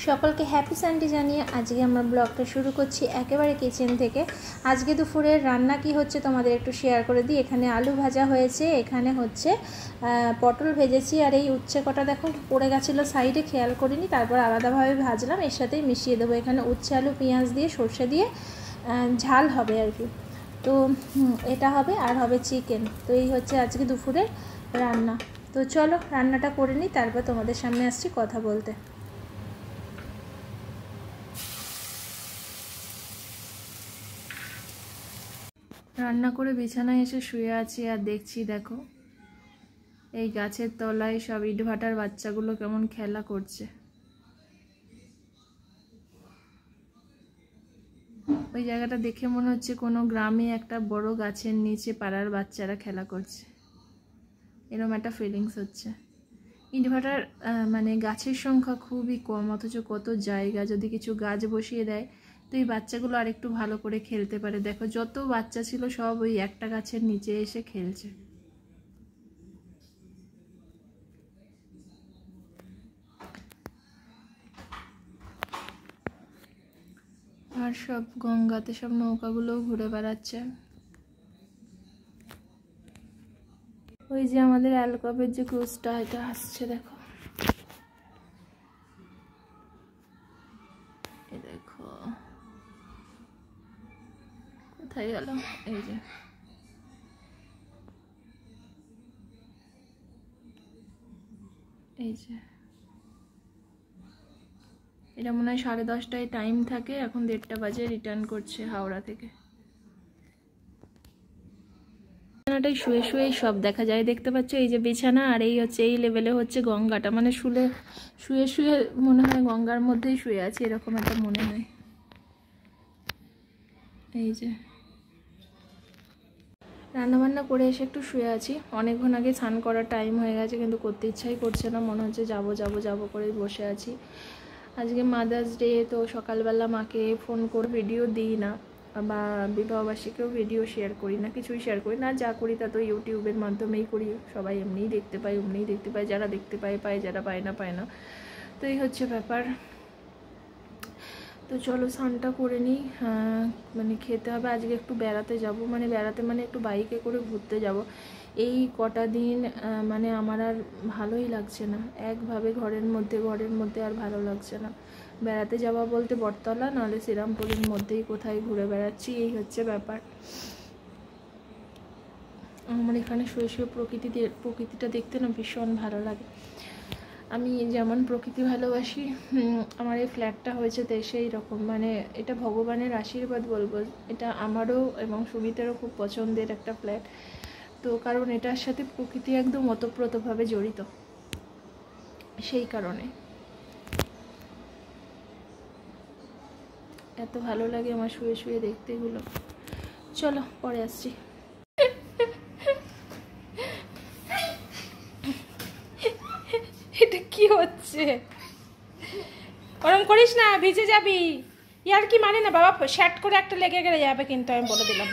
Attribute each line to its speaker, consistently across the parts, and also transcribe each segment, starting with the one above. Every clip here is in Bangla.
Speaker 1: সকলকে হ্যাপি সানডে জানিয়ে আজকে আমরা ব্লগটা শুরু করছি একেবারে কিচেন থেকে। আজকে দুপুরের রান্না কি হচ্ছে তোমাদের একটু শেয়ার করে দিই। এখানে আলু ভাজা হয়েছে, এখানে হচ্ছে পটল ভেজেছি, আর এই উচ্ছে কটা দেখো পড়ে গেছিলো সাইডে, খেয়াল করিনি, তারপর আলাদাভাবে ভাজলাম, এর সাথেই মিশিয়ে দেবো। এখানে উচ্ছে আলু পেঁয়াজ দিয়ে সর্ষে দিয়ে ঝাল হবে আর কি। তো এটা হবে, আর হবে চিকেন। তো এই হচ্ছে আজকে দুপুরের রান্না। তো চলো রান্নাটা করে নিই, তারপর তোমাদের সামনে আসছি কথা বলতে। রান্না করে বিছানায় এসে শুয়ে আছি আর দেখছি দেখো এই গাছের তলায় সব ইটভাটার বাচ্চাগুলো কেমন খেলা করছে। ওই জায়গাটা দেখে মনে হচ্ছে কোনো গ্রামে একটা বড় গাছের নিচে পাড়ার বাচ্চারা খেলা করছে, এরকম একটা ফিলিংস হচ্ছে। ইটভাটার মানে গাছের সংখ্যা খুবই কম, অথচ কত জায়গা, যদি কিছু গাছ বসিয়ে দেয় তো এই বাচ্চাগুলো আরেকটু ভালো করে খেলতে পারে। দেখো যত বাচ্চা ছিল সব ওই একটা গাছের নিচে এসে খেলছে। আর সব গঙ্গাতে সব নৌকাগুলোও ঘুরে বেড়াচ্ছে। ওই যে আমাদের অ্যালকপের যে ক্রুজটা, এটা আসছে দেখো, এই দেখো কোথায় গেল, এই যে এই যে এটা মনে হয় 10:30টায় টাইম থাকে, এখন 1:30 বাজে রিটার্ন করছে হাওড়া থেকে। বিছানাটাই শুয়ে শুয়ে সব দেখা যায়, দেখতে পাচ্ছ এই যে বিছানা, আর এই হচ্ছে এই লেভেলে হচ্ছে গঙ্গাটা, মানে শুয়ে শুয়ে মনে হয় গঙ্গার মধ্যেই শুয়ে আছে, এরকম একটা মনে হয়। এই যে রান্নাবান্না করে এসে একটু শুয়ে আছি, অনেকক্ষণ আগে স্নান করার টাইম হয়ে গেছে, কিন্তু করতে ইচ্ছাই করছে না, মনে হচ্ছে যাবো যাবো যাবো করে বসে আছি। আজকে মাদার্স ডে, তো সকালবেলা মাকে ফোন করে ভিডিও দিই না, বা বিবাহবার্ষিকেও ভিডিও শেয়ার করি না, কিছুই শেয়ার করি না। যা করি তা তো ইউটিউবের মাধ্যমেই করি, সবাই এমনিই দেখতে পায়, এমনিই দেখতে পায়, যারা দেখতে পায় পায়, যারা পায় না পায় না। তো এই হচ্ছে ব্যাপার। তো চলো স্নানটা করে নিই, মানে খেতে হবে। আজকে একটু বেড়াতে যাব, মানে বেড়াতে মানে একটু বাইকে করে ঘুরতে যাব। এই কটা দিন মানে আমার আর ভালোই লাগছে না, একভাবে ঘরের মধ্যে আর ভালো লাগছে না। বেড়াতে যাওয়া বলতে বটতলা নাহলে শ্রীরামপুরের মধ্যেই কোথায় ঘুরে বেড়াচ্ছি, এই হচ্ছে ব্যাপার। আমার এখানে শুয়ে শুয়ে প্রকৃতিটা দেখতে না ভীষণ ভালো লাগে। আমি যেমন প্রকৃতি ভালোবাসি, আমার এই ফ্ল্যাটটা হয়েছে তো সেই রকম, মানে এটা ভগবানের আশীর্বাদ বলবো। এটা আমারও এবং সুমিতেরও খুব পছন্দের একটা ফ্ল্যাট, তো কারণ এটার সাথে প্রকৃতি একদম ওতপ্রোতভাবে জড়িত, সেই কারণে এত ভালো লাগে আমার শুয়ে শুয়ে দেখতে এগুলো। চলো পরে আসছি। এটা কি হচ্ছে? ওরম করিস না, ভিজে যাবি। ইয়ার কি মানে না বাবা, শ্যাট করে একটা লেগে গেলে যাবে কিন্তু, আমি বলে দিলাম।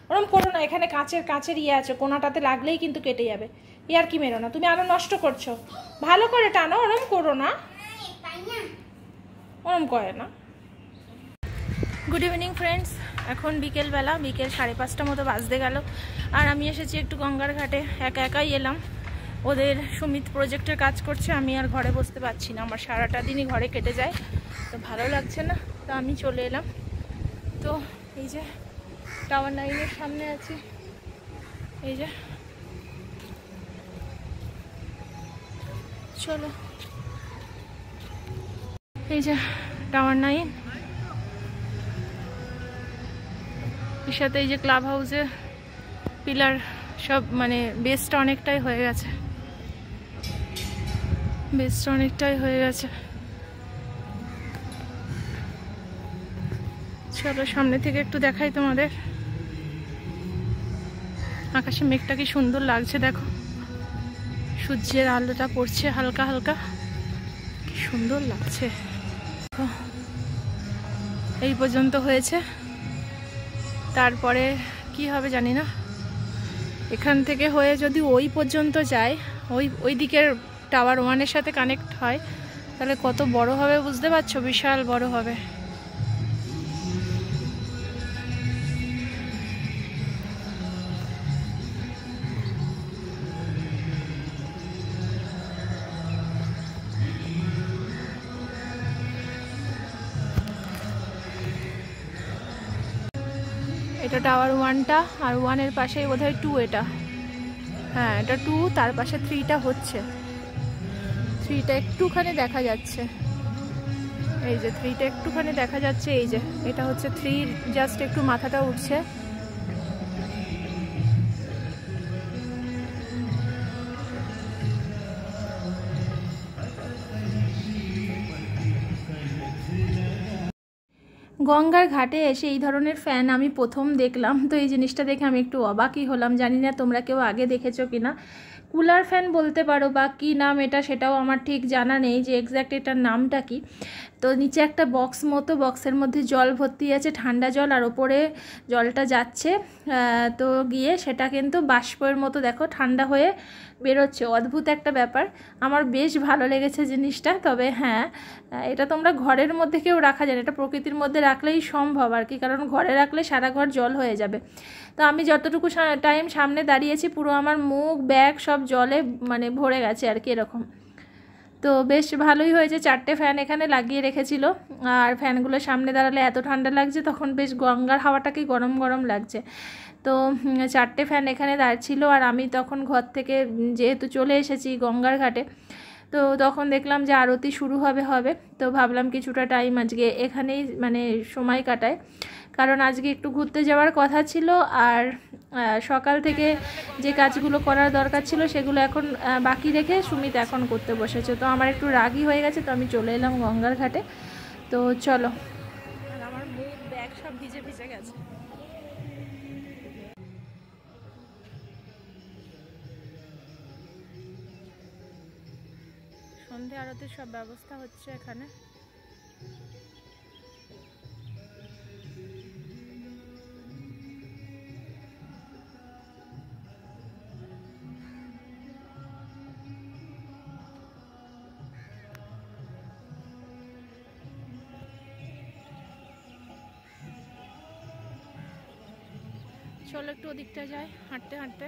Speaker 1: ওরম করো না, এখানে কাঁচের ইয়ে আছে, কোনাটাতে লাগলেই কিন্তু কেটে যাবে। ইয়ার কি মেরো না, তুমি আরো নষ্ট করছো। ভালো করে টানো, ওরম করো না, ওরম করে না। গুড ইভিনিং ফ্রেন্ডস, এখন বিকেলবেলা, বিকেল 5:30 মতো বাজতে গেল, আর আমি এসেছি একটু গঙ্গার ঘাটে। একাই এলাম, ওদের সুমিত প্রজেক্টের কাজ করছে, আমি আর ঘরে বসতে পারছি না, আমার সারাটা দিনই ঘরে কেটে যায়, তো ভালো লাগছে না, তো আমি চলে এলাম। তো এই যে টাওয়ার 9-এর সামনে আছি, এই যে চলো, এই যে টাওয়ার 9, এর সাথে এই যে ক্লাব হাউসে পিলার সব, মানে বেসটা অনেকটাই হয়ে গেছে, চলো সামনে থেকে একটু দেখাই তোমাদের। আকাশে মেঘটা কি সুন্দর লাগছে দেখো, সূর্যের আলোটা পড়ছে হালকা হালকা, কি সুন্দর লাগছে। এই পর্যন্ত হয়েছে, তারপরে কি হবে জানি না। এখান থেকে হয়ে যদি ওই পর্যন্ত যায়, ওই দিকের টাওয়ার 1-এর সাথে কানেক্ট হয়, তাহলে কত বড় হবে বুঝতে পারছো, বিশাল বড় হবে। এটা টাওয়ার 1টা, আর 1-এর পাশেই বোধহয় 2 এটা। হ্যাঁ এটা 2, তার পাশে 3টা হচ্ছে। 3টা একটুখানি দেখা যাচ্ছে, এই যে 3টা একটুখানি দেখা যাচ্ছে, এই যে এটা হচ্ছে 3, জাস্ট একটু মাথাটা উঠছে। গঙ্গার ঘাটে এসে এই ধরনের ফ্যান আমি প্রথম দেখলাম, তো এই জিনিসটা দেখে আমি একটু অবাকই হলাম। জানি না তোমরা কেউ আগে দেখেছো কিনা। কুলার ফ্যান বলতে পারো বা কী নাম এটা, সেটাও আমার ঠিক জানা নেই যে এক্স্যাক্ট এটার নামটা কি। তো নিচে একটা বক্স মতো, বক্সের মধ্যে জল ভর্তি আছে, ঠান্ডা জল, আর ওপরে জলটা যাচ্ছে তো গিয়ে সেটা কিন্তু বাষ্পের মতো দেখো ঠান্ডা হয়ে বেরোচ্ছে। অদ্ভুত একটা ব্যাপার, আমার বেশ ভালো লেগেছে জিনিসটা। তবে হ্যাঁ, এটা তোমরা ঘরের মধ্যে কেউ রাখা যায় না, এটা প্রকৃতির মধ্যে রাখলেই সম্ভব আর কি, কারণ ঘরে রাখলে সারা ঘর জল হয়ে যাবে। তো আমি যতটুকু টাইম সামনে দাঁড়িয়েছি পুরো আমার মুখ ব্যাগ সব জলে মানে ভরে গেছে আর কি এরকম। তো বেশ ভালোই হয়েছে, 4টে ফ্যান এখানে লাগিয়ে রেখেছিল, আর ফ্যানগুলোর সামনে দাঁড়ালে এত ঠান্ডা লাগছে, তখন বেশ গঙ্গার হাওয়াটাকে গরম গরম লাগছে। তো 4টে ফ্যান এখানে দাঁড়িয়েছিল, আর আমি তখন ঘর থেকে যেহেতু চলে এসেছি গঙ্গার ঘাটে, তো তখন দেখলাম যে আরতি শুরু হবে। তো ভাবলাম কিছুটা টাইম আজকে এখানেই মানে সময় কাটায়, কারণ আজকে একটু ঘুরতে যাওয়ার কথা ছিল, আর সকাল থেকে যে কাজগুলো করার দরকার ছিল সেগুলো এখন বাকি রেখে সুমিত এখন করতে বসেছে। তো আমার একটু রাগই হয়ে গেছে, তো আমি চলে এলাম গঙ্গার ঘাটে। তো চলো, আমার মুখ ব্যাগ সব ভিজে ভিজে গেছে। সন্ধে আরতির সব ব্যবস্থা হচ্ছে এখানে। চলো একটু ওদিকটা যাই হাঁটতে হাঁটতে।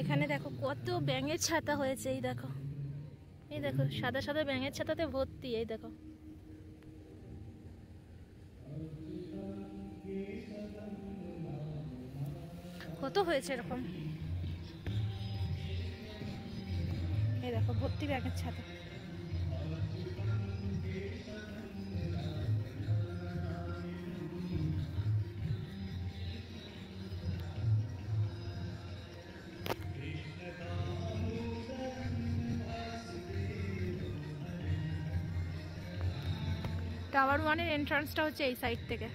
Speaker 1: এখানে দেখো কত ব্যাঙের ছাতা হয়েছে, এই দেখো, এই দেখো সাদা সাদা ব্যাঙের ছাতাতে ভর্তি, এই দেখো। কত হয়েছে এরকম, এই দেখো ভর্তি ব্যাঙের ছাতা। টাওয়ার 1-এর এন্ট্রান্সটা হচ্ছে এই সাইড থেকে।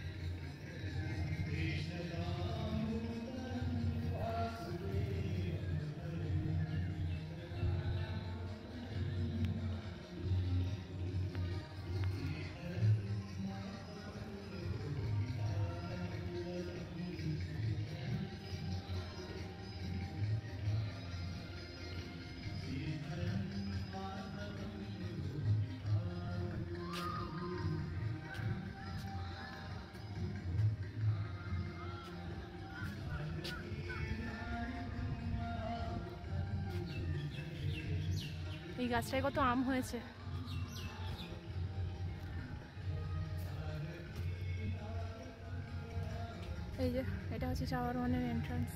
Speaker 1: এই গাছটায় কত আম হয়েছে। এই যে এটা হচ্ছে টাওয়ার 1-এর এন্ট্রান্স।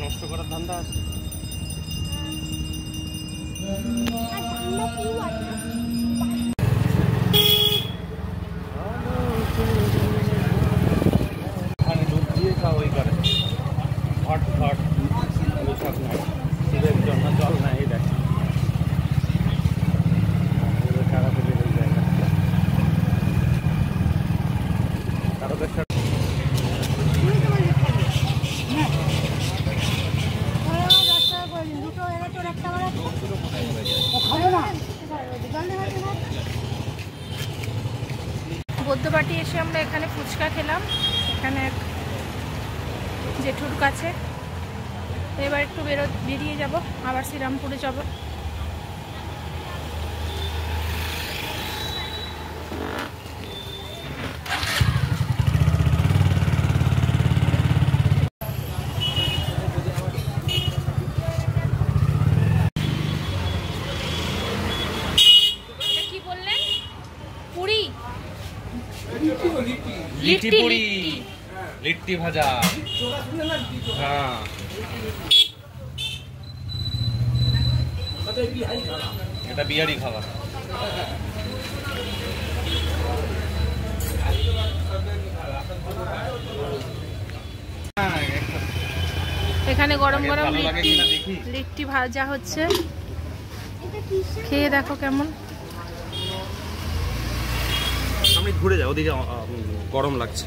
Speaker 2: নষ্ট করার ধান্দা আছে। দুধ দিয়ে খাওয়া ওই করে হট হট ওইসব নাই, শীতের জন্য জল নাই। এই দেখ
Speaker 1: বৌদ্ধবাটি এসে আমরা এখানে ফুচকা খেলাম, এখানে এক জেঠুর কাছে। এবার একটু বেরিয়ে যাব, আবার শ্রীরামপুরে যাব। কি বললেন? পুরি, লিট্টি পুরি, লিট্টি ভাজা। হ্যাঁ, এটা বিহারি খাবার। এখানে গরম গরম লিট্টি ভাজা হচ্ছে, খেয়ে দেখো কেমন।
Speaker 2: আমি ঘুরে যাও, ওদিকে গরম লাগছে।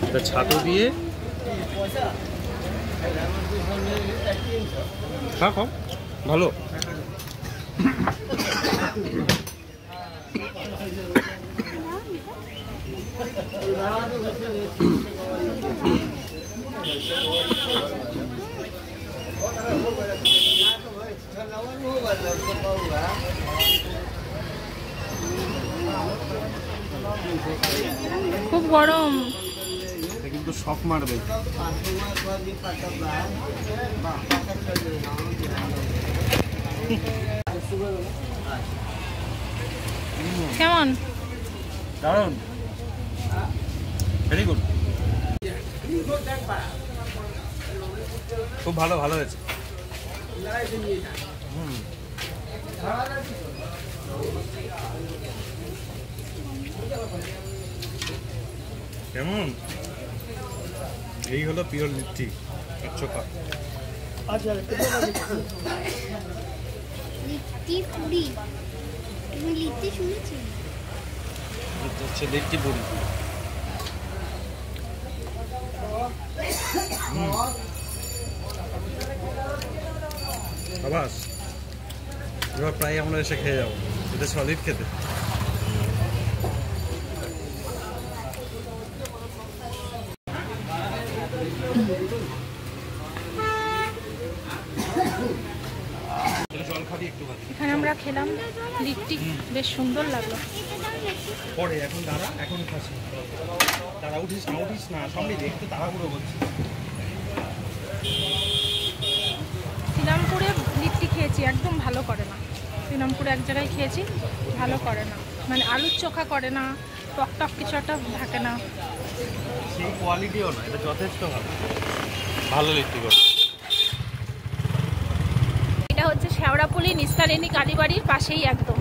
Speaker 2: এটা ছাতু দিয়ে খাও, ভালো।
Speaker 1: খুব গরম,
Speaker 2: কিন্তু শক মারবে।
Speaker 1: কেমন?
Speaker 2: দারুণ, ভেরি গুড, খুব ভালো, ভালো হয়েছে। কেমন? এই হলো পিওর লিট্টি চোখা।
Speaker 3: লিট্টি পুরি, তুমি লিট্টি শুনেছি?
Speaker 2: হচ্ছে লিট্টি পুরি। আবাস এবার প্রায় আমরা এসে খেয়ে যাবো, এটা সলিড খেতে।
Speaker 1: এখানে আমরা খেলাম লিট্টি, বেশ সুন্দর লাগলো।
Speaker 2: পরে এখন দাঁড়া, এখন খাসি দাঁড়া, উঠিস না সামনে একটু তাড়াহুড়ো করছি।
Speaker 1: শ্রীরামপুরে লিট্টি খেয়েছি, একদম ভালো করে না, শ্রীরামপুরে এক জায়গায় খেয়েছি, ভালো করে না, মানে আলুর চোখা করে না, টক টক কিছু একটা থাকে না।
Speaker 2: সেই কোয়ালিটিও না, এটা যথেষ্ট ভালো, ভালো লিট্টি করে।
Speaker 1: এটা হচ্ছে শেওড়াপুলি নিস্তারিণী কালীবাড়ির পাশেই একদম।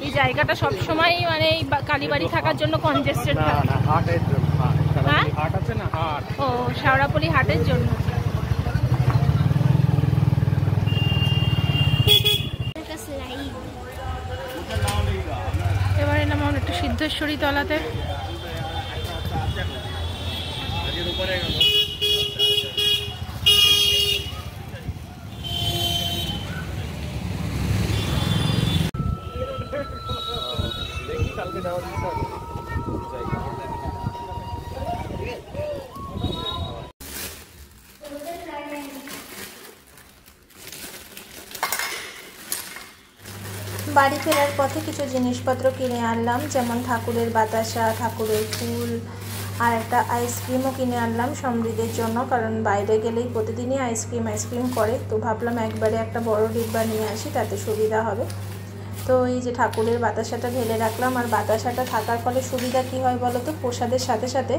Speaker 1: এই জায়গাটা সবসময় মানে এই কালীবাড়ি থাকার জন্য কনজেস্টেড থাকে।
Speaker 2: না, হাটের জন্য।
Speaker 1: হ্যাঁ,
Speaker 2: হাট আছে না, হাট।
Speaker 1: ও শেওড়াপুলি হাটের জন্য। এবার এলাম আমরা একটু সিদ্ধেশ্বরী তলাতে। বাড়ি ফেরার পথে কিছু জিনিসপত্র কিনে আনলাম, যেমন ঠাকুরের বাতাসা, ঠাকুরের ফুল, আর একটা আইসক্রিমও কিনে আনলাম সমৃদ্ধের জন্য, কারণ বাইরে গেলেই প্রতিদিনই আইসক্রিম করে, তো ভাবলাম একবারে একটা বড় ডিব্বা নিয়ে আসি, তাতে সুবিধা হবে। তো এই যে ঠাকুরের বাতাসাটা ঢেলে রাখলাম। আর বাতাসাটা থাকার ফলে সুবিধা কি হয় বলো তো, প্রসাদের সাথে সাথে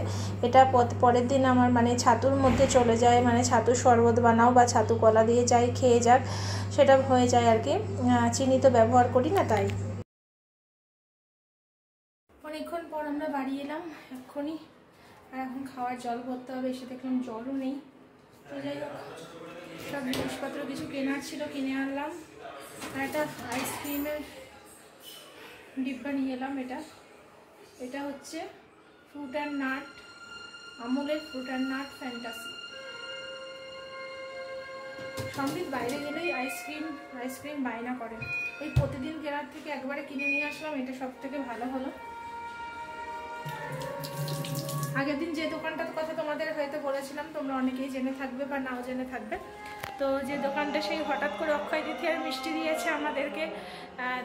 Speaker 1: এটা পরের দিন আমার মানে ছাতুর মধ্যে চলে যায়, মানে ছাতুর শরবত বানাও বা ছাতু কলা দিয়ে যাই খেয়ে যাক, সেটা হয়ে যায় আর কি। চিনি তো ব্যবহার করি না তাই। অনেকক্ষণ পর আমরা বাড়ি এলাম এক্ষুনি, আর এখন খাওয়ার জল ভরতে হবে, এসে দেখলাম জলও নেই। তো যাই হোক, সব জিনিসপত্র কিছু কেনার ছিল কিনে আনলাম। আর একটা আইসক্রিমের ডিব্বা নিয়ে এলাম। এটা হচ্ছে ফ্রুট অ্যান্ড নাট, আমুলের ফ্রুট অ্যান্ড নাট ফ্যান্টাসি। সমৃদ্ধ বাইরে গেলেই আইসক্রিম বায়না করে, ওই প্রতিদিন কেনার থেকে একবারে কিনে নিয়ে আসলাম, এটা সব থেকে ভালো হলো। আগের দিন যে দোকানটার কথা তোমাদের হয়তো বলেছিলাম, তোমরা অনেকেই জেনে থাকবে বা নাও জেনে থাকবে, তো যে দোকানটা সেই হঠাৎ করে অক্ষয় তৃতীয়ার মিষ্টি দিয়েছে আমাদেরকে,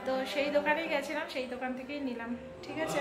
Speaker 1: তো সেই দোকানেই গেছিলাম, সেই দোকান থেকেই নিলাম। ঠিক আছে।